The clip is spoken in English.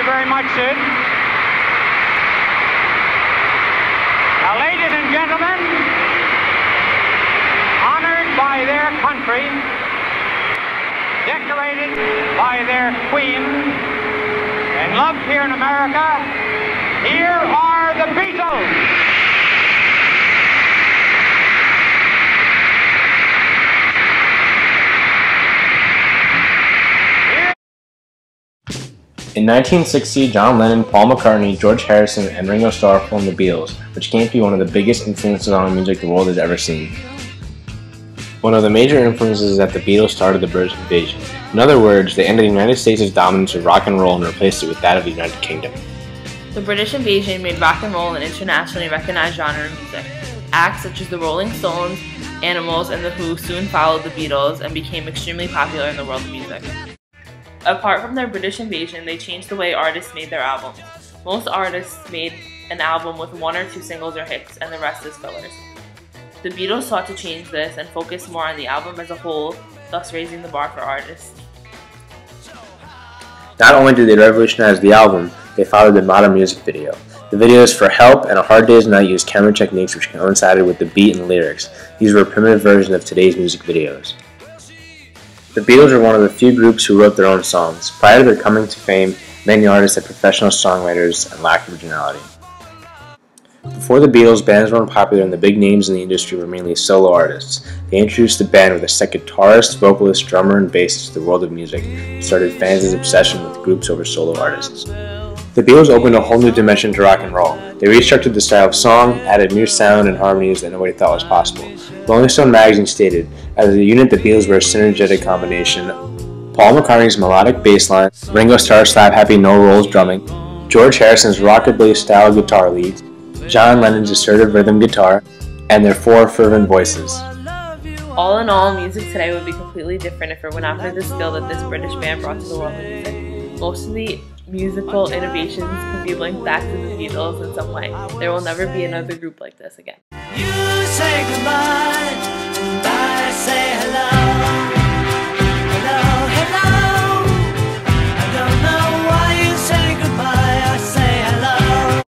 very much, Sid. Now, ladies and gentlemen, honored by their country, decorated by their queen, and loved here in America, here are the Beatles. In 1960, John Lennon, Paul McCartney, George Harrison, and Ringo Starr formed the Beatles, which came to be one of the biggest influences on music the world has ever seen. One of the major influences is that the Beatles started the British invasion. In other words, they ended the United States' dominance of rock and roll and replaced it with that of the United Kingdom. The British invasion made rock and roll an internationally recognized genre of music. Acts such as the Rolling Stones, Animals, and The Who soon followed the Beatles and became extremely popular in the world of music. Apart from their British invasion, they changed the way artists made their albums. Most artists made an album with 1 or 2 singles or hits, and the rest is fillers. The Beatles sought to change this and focus more on the album as a whole, thus raising the bar for artists. Not only did they revolutionize the album, they followed the modern music video. The videos for Help and A Hard Day's Night used camera techniques which coincided with the beat and lyrics. These were a primitive version of today's music videos. The Beatles are one of the few groups who wrote their own songs. Prior to their coming to fame, many artists had professional songwriters and lacked originality. Before the Beatles, bands weren't popular and the big names in the industry were mainly solo artists. They introduced the band with a set guitarist, vocalist, drummer, and bassist to the world of music, and started fans' obsession with groups over solo artists. The Beatles opened a whole new dimension to rock and roll. They restructured the style of song, added new sound and harmonies that nobody thought was possible. Rolling Stone magazine stated, as a unit the Beatles were a synergetic combination. Paul McCartney's melodic bass line, Ringo Starr's slap-happy no-rolls drumming, George Harrison's rockabilly-style guitar leads, John Lennon's assertive rhythm guitar, and their 4 fervent voices. All in all, music today would be completely different if it were not for the skill that this British band brought to the world of music. Most of the musical innovations can be linked back to the Beatles in some way. There will never be another group like this again. You say goodbye.